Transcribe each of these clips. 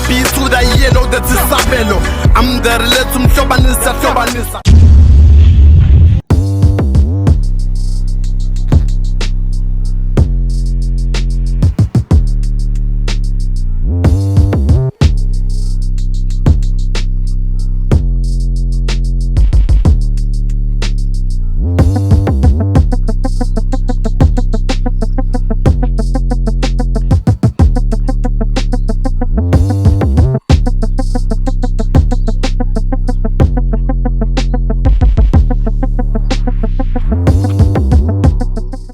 beat to the yellow that is Sabelo. I'm there, let's Shobanisa.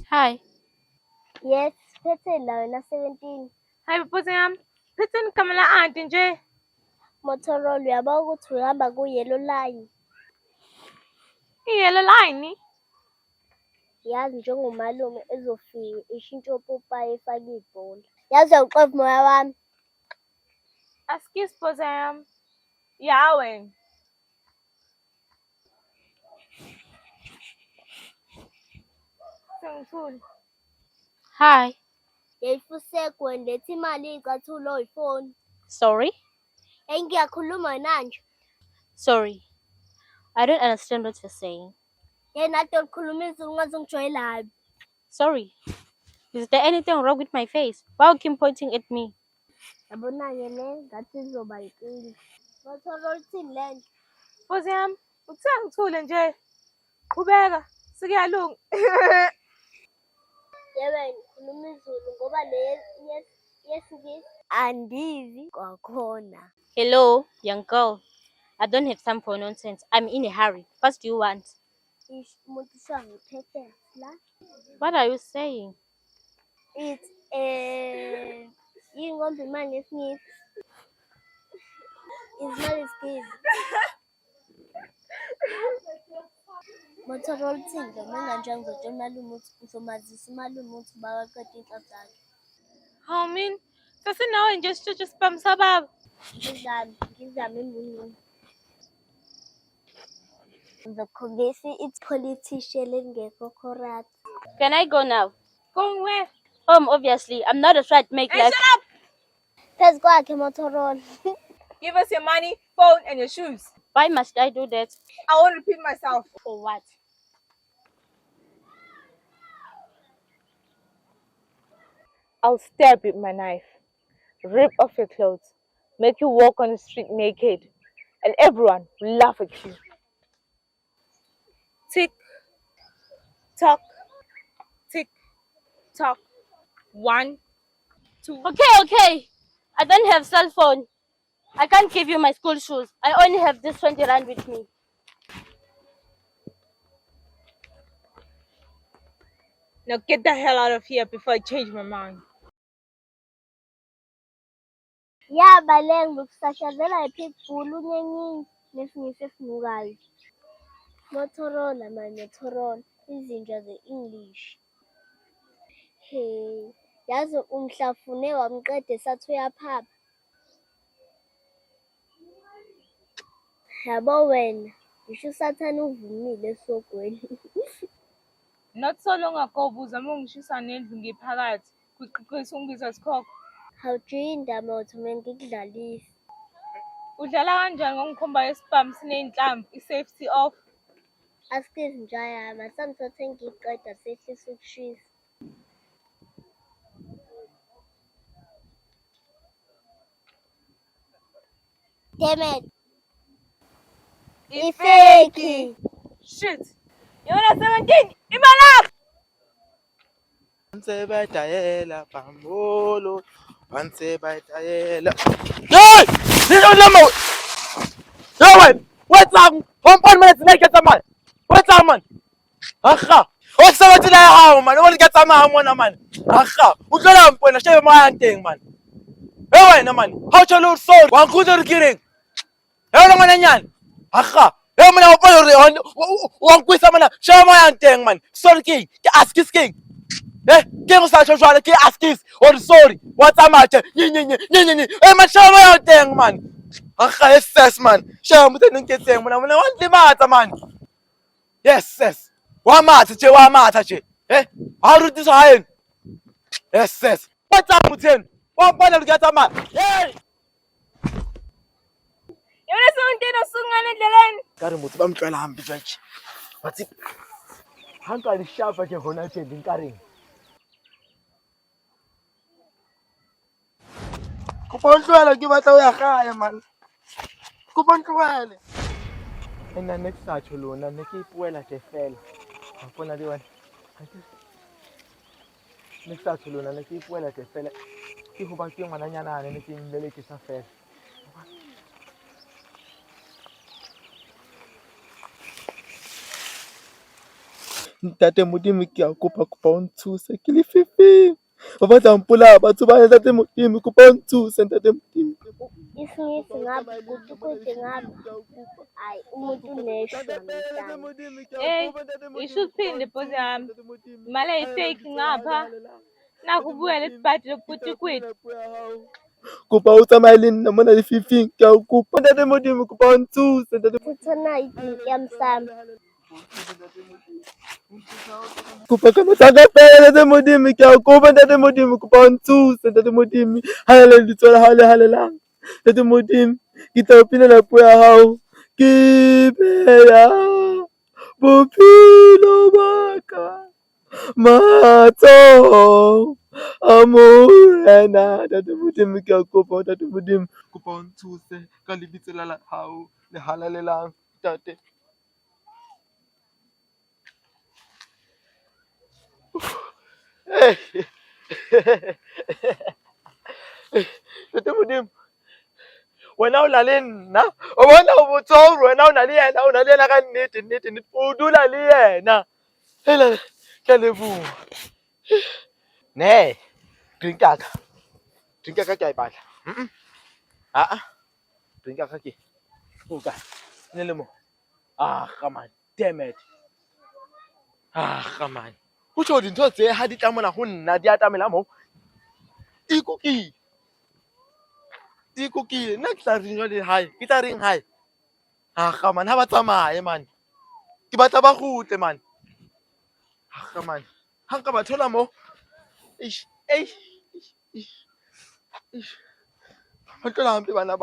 Hi. Yes, phethe la na 17. Hi baphosi yami. Phetheni igama la aunty nje. Motorola uyabona ukuthi uhamba ku-yellow line. I-yellow line. Yazi njengomalume ezofika ishintshe opopayi efake ibhola. Yazi awuqovu moya wami. Askisi baphosi yami. Yawe. Sengithule. Hi. Yayifusekwe ndethi imali iy'cathulo oyifoni. Sorry? Ngiyakhuluma nanje. Sorry. I don't understand what you're saying. Yena ade ulikhuluma izulu ngaze ngijwayelayo. Sorry. Is there anything wrong with my face? Why you keep pointing at me? Yabona-ke le ngathi izoba yinkinga. Motorola uthini le nto? Baphosi yami, uthe ngithule nje. Qhubeka. Sekuyalunga. Yebe ngikhuluma izulu ngoba le yesingisi andizi kwakhona. Hello, young girl. I don't have time for nonsense. I'm in a hurry. What do you want? Umuntu usangiphethe la. What are you saying? It's ingombe imali yesingisi. Izimali isigidi. Motorola uthini lo mina nje ngizotshela umalume ukuthi uzomazisa umalume ukuthi bakaqeda iy'nhlobo zakhe. How mean? Sasinawe nje sitshetshe spam sababa. Ngizame imbungulu. Ngizokhombisa politician elingekho corrupt. Can I go now? Going where? Home, obviously. I'm not a threat make Hey, life. shut up! Phezu kwakhe Motorola. Give us your money, phone, and your shoes. Why must I do that? I won't repeat myself. For what? I'll stab you with my knife, rip off your clothes, make you walk on the street naked, and everyone will laugh at you. Tick, tock, tick, tock. 1, 2. Okay. I don't have cell phone. I can't give you my school shoes. I only have this 20 rand with me. Now get the hell out of here before I change my mind. Yaba le ngizokusashazela iPitbull unyenyini nesingisi esinukayo. Motorola Motorola izinja ze-English. Hey, yazi umhlafune wamqeda esathi uyaphapha. Yabo wena, ngisho usathane uvumile esogweni. Not so long ago, uzama ungishisa nendlu ngiphakathi. Kuqiqisa ungibiza sikhokho. Hawujinda Motho ngikudlalisa. Udlala kanjani ngongikhomba isibhamu siney'nhlamvu, i-safety off? Asikizi njayama, samthathe ngiqeda sehlisa ukushisa. Damn it. Ifeki. Shit! You're 17! Imala! Once by Diela, Pambolo, once by Diela. Hey! What's up? 1 minute, get a man. What's up, man? Aha! What's up to the man? I want to get some man. Aha! Who's gonna point a shave my thing, man? Hey, man. How shall you so? One good killing. Hey, man. Aha! Hey, man, I'll one quiz, man. Shave my thing, man. Sorry, king. Ask his king. Eh, quem não sabe jogar aqui, askis, or sorry, what's a match? Eh, man, show me out there, man. Ah, yes, man. Show me the nunca tem, man. I want the matter, man. Yes. One match, eh? How do this happen? Yes. What's up with him? One point to get a man. Hey! Ka re motho ba mo tlwaela hampe jwake. Wa tseba ha nka di shapa ke hona teng nka reng. Kopa o ntlohele ke batla ho ya gae man. Kopa o ntlohele. Nna ne ke sa tjho lona ne ke ipuela ke fela. Wa bona le wena. Ne ke sa tjho lona ne ke ipuela ke fela. Ke ho ba ke ngwananyana ne ke nlele ke sa fela. Ntate Modimo ke a kopa o nthuse ke lefifing. Ba batla mpolaya batho ba ntate Modimo kopa o nthuse ntate Modimo. Isingisi ngabe kuthi ngabe hayi umuntu uneshwa mntana. Hey, ishuphinde bhozi yami. Imali ayifake ngapha. Nakubuya lesibhadi lokuthi kwethu. Kopa o tsamaye le nna mona lefifing ke a o kopa ntate Modimo kopa o nthuse ntate. Kuthona idinki yamsami. Kopa ka motlaka fela ntate Modimo ke a o kopa ntate Modimo kopa o nthuse ntate Modimo. Ha le ditso la hao le halelang. Ntate Modimo ke tla o pinela puo ya hao. Ke beya bophelo ba ka matsohong a morena. Ntate Modimo ke a kopa ntate Modimo kopa o nthuse ka lebitso la hao le halalelang ntate. Ntate Modimo wena o na le nna o bona o botsa hore wena o na le yena o na le yena ka nnete o dula le yena hela ke a leboha ne drink ya ka ke a e batla drink ya ka ke o ka ne le mo come on damn it come on o tjho dintho tse ha di tla mona ho nna di atamela mo ikukile nna ke tla reng jwale hae ke tla reng hae come on ha ba tsamaye man ke batla ba kgutle man man ha nka ba thola mo ba tlola hampe bana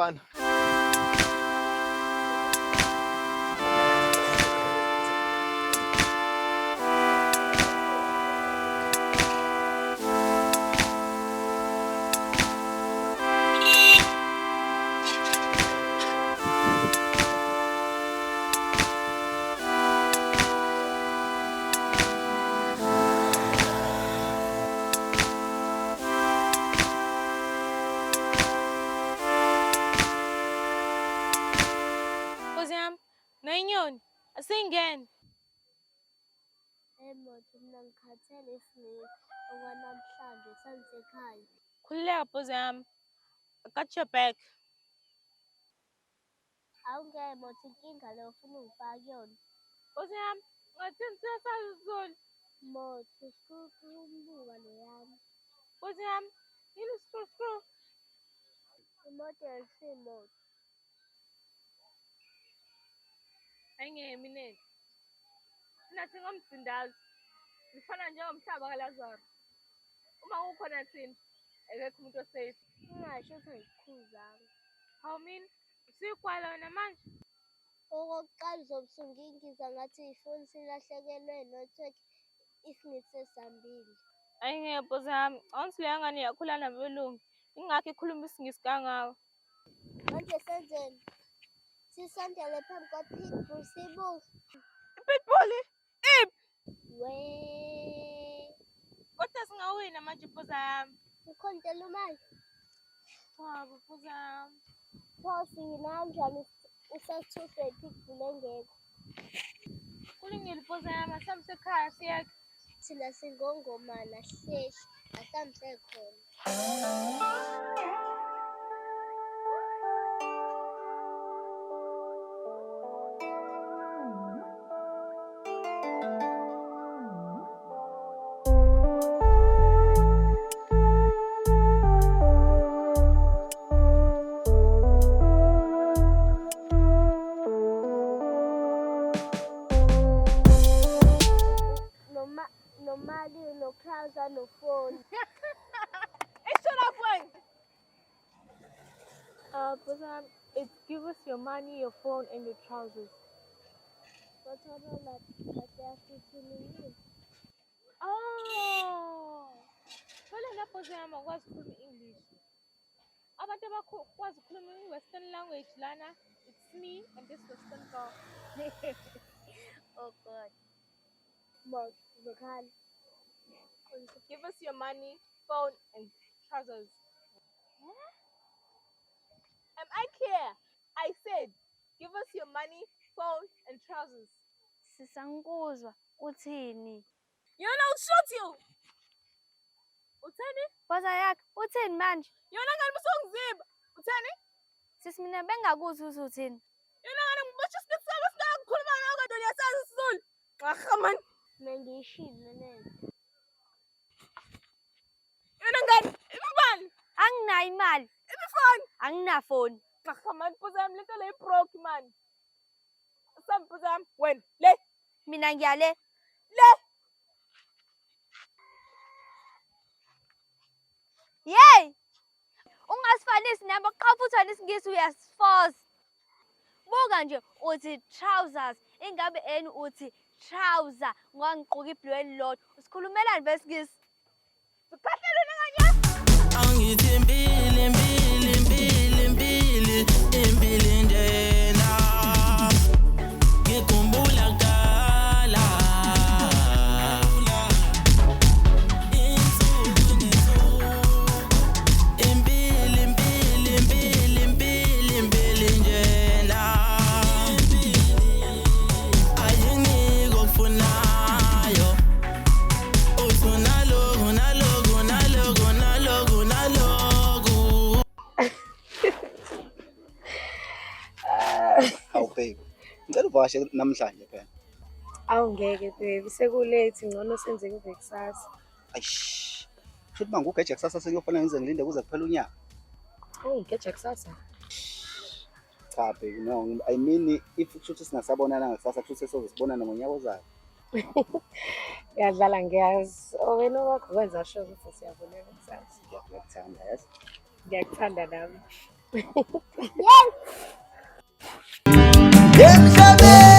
Bhozi yami. Nayinyoni. Asingene. Emothi mina ngikhathele isingisi okwanamhlanje sangisekhaya. Khululeka bhozi yami. I got your back. Awungeke mothi inkinga le ufuna ungifaka kuyona. Bhozi yami. Ngathini siyasazizona. Mothi umbuka lo yami. Bhozi yami. Yini screw. Imoto yasimoto. Ayingeke mina. Nathi ngomsindazi. Ngifana njengomhlaba kaLazaro. Uma kukhona thina, ekekho umuntu osafe. Ungasho ukuthi angikukhuzanga. Hawu mina, usikwala wena manje? Okokuqala uzobe usungingiza ngathi ifoni silahlekelwe inethiwekhi isingisi sesambile. Ayingeke bhozi yami. Awuthi leyo ngane yakhula nabelungu. Ingakho ikhuluma isingisi kangako. Manje senzeni? Sisondele phambi kwa-Pitbull sibuze. I-Pitbull? Kodwa singawina manje bhozi yami. ukhontela umali. Wabo bhozi yami. Pho sina kanjani usethuswe i-Pitbull engekho? Kulungile bhozi yami, asihambe sekhaya siyeke. Thina singongomana hleshi asihambe sekhona. Nomali, no-trouser, no-phone. Hey, shut up, Wayne! But it's give us your money, your phone, and your trousers. Motorola atiyafithini. Oh. Phela lapho ziyama kwazi ukukhuluma English. Abantu abakwazi ukukhuluma i-Western language lana, it's me and this Western girl. Oh God. But Bukhali. Give us your money, phone, and trousers. Am I clear? I said, give us your money, phone, and trousers. Sisangikuzwa uthini? Yona shoot you. Uthani? Boza yakhe uthini manje? Yona ngani musongizimba. Uthani? Sisi mina bengakuzwa ukuthi uthini. Yona ngani ngibasho isiqinisekiso sikakhuluma nawe kodwa uyasazi isizulu. Aha man. Mengishilo nene. Yona ngani? Imibani. Anginayo imali. Imifoni. Anginafoni. Aha man, phuzam little le broke man. Sam phuzam. When? Le. Mina ngiyale. Le. Yey! Ungasifanisi nabo qhafuthana isingisi uyasifosa. Buka nje uthi trousers, ingabe eni uthi trouser ngoba ngigqoka iblue elilodwa. Usikhulumelani besingisi? Sikhahlele nganya. Angithi impili njena ngikhumbula kudala insuku impili njena ayiniko kufunayo usunaloku Hawu babe, ngicela uvakashe namhlanje phela. Awungeke baby, sekulate ngcono senze kuve kusasa. Ayish. Futhi mangugeje kusasa sekuyofanele ngize ngilinde kuze kuphela unyaka. Ungigeje kusasa. Cha babe, no, I mean if futhi singasabonana ngakusasa futhi sesizobonana ngonyaka ozayo. Ngiyadlala ngiyazi. Wena wakho wenza sure ukuthi siyabonana kusasa. Ngiyakuthanda, yazi. Ngiyakuthanda nami. emhlabeni